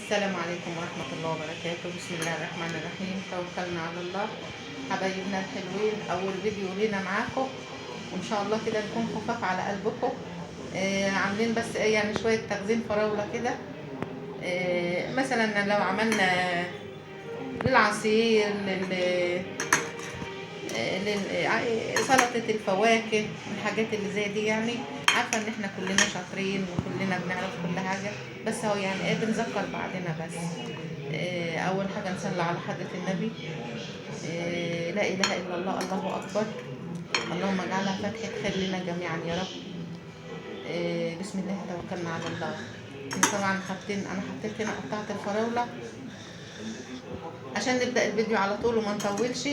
السلام عليكم ورحمة الله وبركاته. بسم الله الرحمن الرحيم. توكلنا على الله. حبايبنا الحلوين، أول فيديو لينا معاكم، وإن شاء الله كده نكون خفاف على قلبكم. عاملين بس يعني شوية تخزين فراولة كده. مثلا لو عملنا للعصير سلطة الفواكه، الحاجات اللي زي دي. يعني عارفة ان احنا كلنا شاطرين وكلنا بنعرف كل حاجة، بس هو يعني بنذكر بعضنا بس. اول حاجة نصلي على حضرة النبي. لا اله الا الله، الله اكبر. اللهم اجعلها فتحة خير لنا جميعا يا رب. بسم الله توكلنا على الله. طبعا انا حطيت هنا قطعة الفراولة عشان نبدأ الفيديو على طول وما نطولش.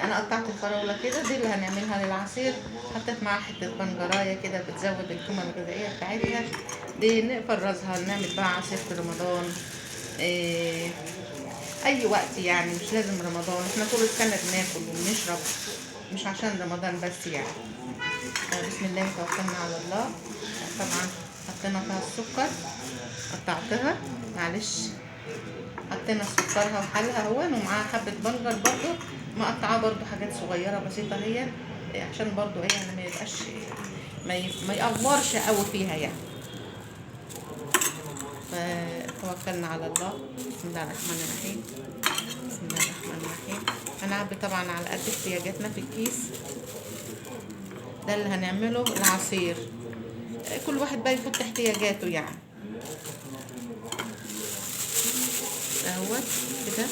انا قطعت الفراولة كده، دي اللي هنعملها للعصير. حطيت معاها حتة بنجراية كده بتزود القيمة الغذائية بتاعتها. دي نفرزها نعمل بقى عصير في رمضان. اي وقت يعني، مش لازم رمضان، احنا طول السنة بناكل وبنشرب، مش عشان رمضان بس يعني. بسم الله توكلنا على الله. طبعا حطينا فيها السكر، قطعتها معلش، حطينا سكرها وحلها اهون، ومعاها حبة بنجر برضو مقطعاه برضو حاجات صغيرة بسيطة هي، عشان برضو يعني ما يبقاش ما يقورش قوي فيها يعني. فتوكلنا على الله. بسم الله الرحمن الرحيم. بسم الله الرحمن الرحيم. هنعبي طبعا على قد احتياجاتنا في الكيس ده اللي هنعمله العصير. كل واحد بقى يفوت احتياجاته يعني. اهوت كده.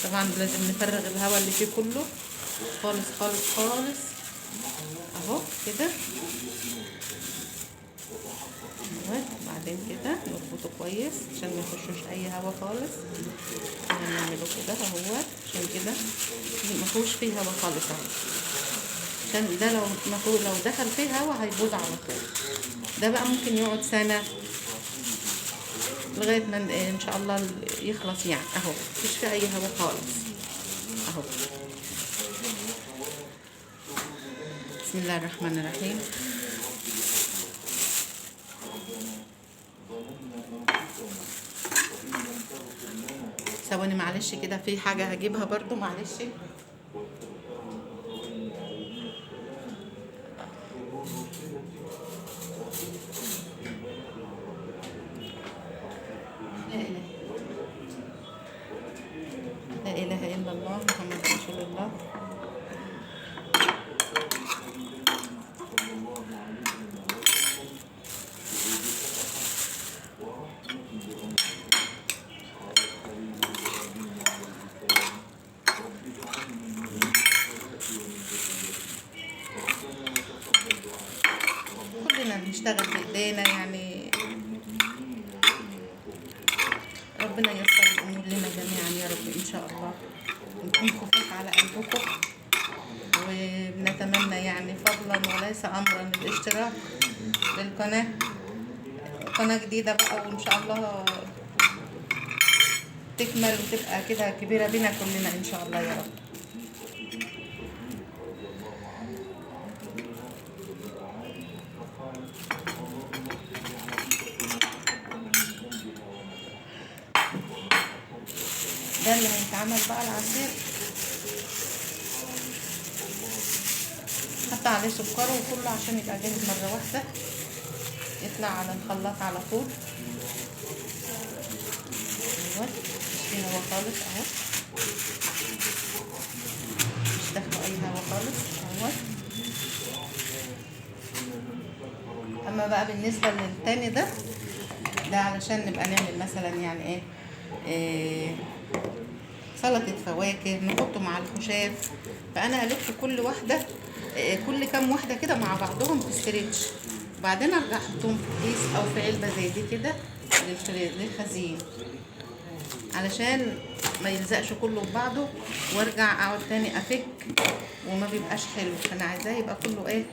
طبعا لازم نفرغ الهواء اللي فيه كله خالص خالص خالص، اهو كده. اهوت. بعدين كده نربطه كويس عشان ما يخشوش اي هواء خالص. هنعمله كده اهوت عشان كده ما فيهوش فيه هواء خالص اهو، عشان ده لو دخل فيه هواء هيبوظ على طول. ده بقى ممكن يقعد سنة لغاية ما ان شاء الله يخلص يعني. اهو مفيش فيه اي هواء خالص اهو. بسم الله الرحمن الرحيم. ثواني معلش كده، في حاجة هجيبها برضو معلش. لا إله إلا الله محمد رسول الله. كلنا بنشتغل بإيدينا يعني، ربنا ييسر الأمور لنا جميعا يا رب إن شاء الله. نكون خفيف على قلبكم، وبنتمنى يعني فضلا وليس أمرا الاشتراك للقناة. قناة جديدة بقى، وإن شاء الله تكمل وتبقى كده كبيرة بينا كلنا إن شاء الله يا رب. ده اللي هيتعمل بقى العصير. حط عليه سكر وكله عشان يبقى جاهز مرة واحدة، يطلع على الخلاط على طول. اهوت مش فيه هوا خالص اهو، مش داخله اي هوا خالص اهوت. اما بقى بالنسبة للتاني ده علشان نبقى نعمل مثلا يعني سلطة فواكه نحطه مع الخشاف. فانا الف كل واحدة كل كام واحدة كده مع بعضهم في ستريتش، وبعدين ارجع احطهم في كيس او في علبة زي دي كده للخزين، علشان ما يلزقش كله في بعضه وارجع اقعد تاني افك وما بيبقاش حلو. انا عايزاه يبقى كله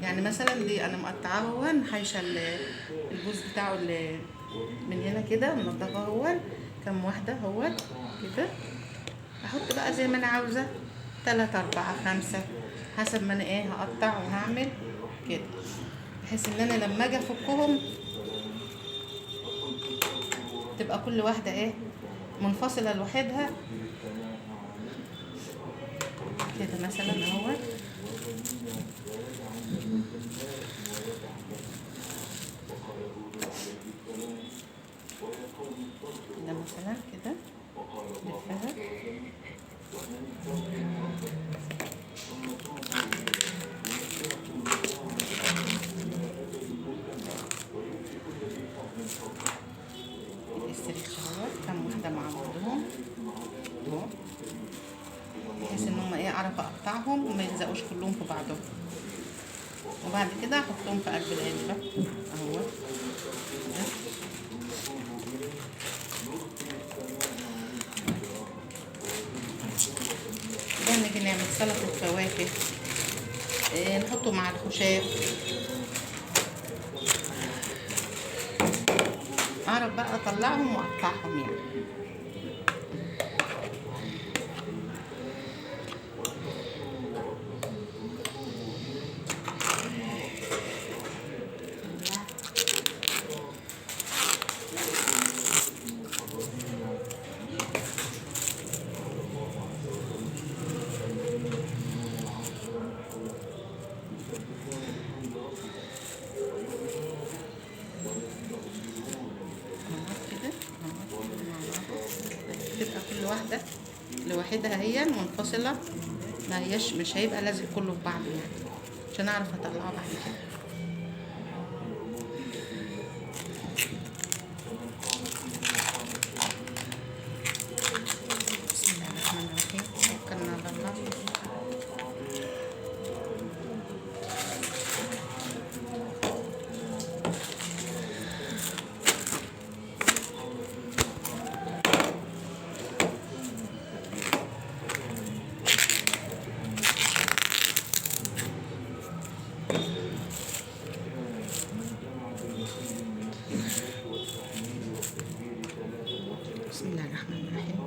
يعني مثلا دي انا مقطعاه هون، حايشه البوز بتاعه اللي من هنا كده منضفاه هون كام واحده هون كده. احط بقى زي ما انا عاوزه 3 4 5 حسب ما انا هقطع وهعمل كده، بحيث ان انا لما اجي افكهم تبقى كل واحدة ايه منفصلة لوحدها كده مثلا اهو. ده مثلا كده لفها الاسترتش اهو، كام واحدة مع بعضهم اهو، بحيث ان هما ايه اعرف اقطعهم وما يلزقوش كلهم في بعضهم. وبعد كده احطهم في قلب العلبة اهو. ده نيجي نعمل سلطة فواكه، نحطه مع الخشاف، اعرف بقى اطلعهم واقطعهم يعني. تبقى كل واحدة لوحدها هي منفصلة، ما هيش مش هيبقى لازق كله في بعضه يعني، عشان اعرف اطلعه بعد كده. بسم الله الرحمن الرحيم، توكلنا على الله. بسم الله الرحمن الرحيم.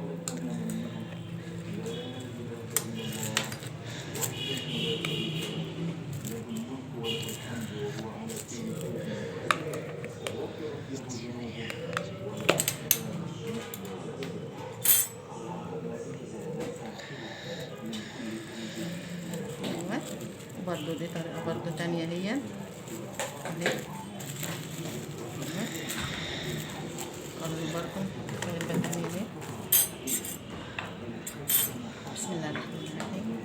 ايوه، وبرضه دي طريقة برضه تانية هي اهي. برضه علبة تانية اهي. بسم الله الرحمن الرحيم.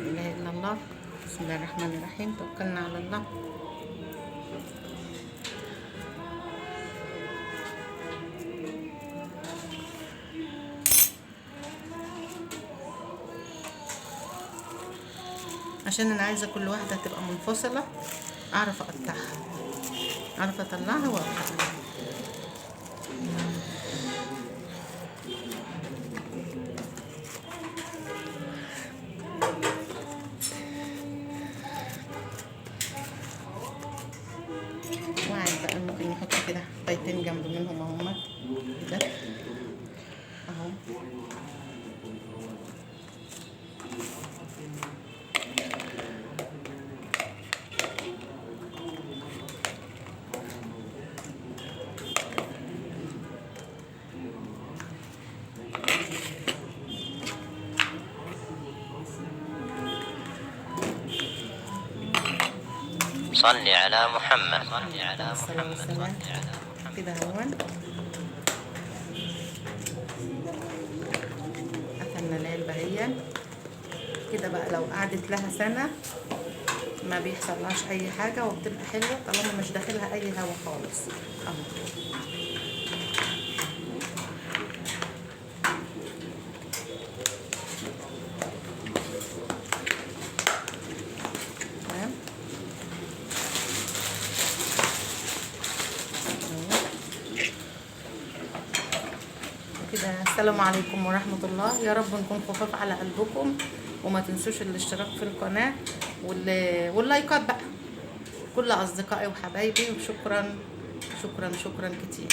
لا اله الا الله. بسم الله الرحمن الرحيم، توكلنا على الله. عشان انا عايزه كل واحده تبقى منفصله، اعرف اقطعها، اعرف اطلعها واقطعها. واحد بقى ممكن نحط كده حبايتين جنب منهم اهما كده اهو. صلي على محمد. صلي على محمد. كده هون قفلنا العلبة هي كده. بقى لو قعدت لها سنة ما بيحصلهاش اي حاجة وبتبقى حلوة طالما مش داخلها اي هوا خالص اهو. تمام. السلام عليكم ورحمة الله. يا رب نكون خفاف على قلبكم، وما تنسوش الاشتراك في القناة واللايكات بقى، كل أصدقائي وحبايبي. وشكرا شكرا شكرا كتير.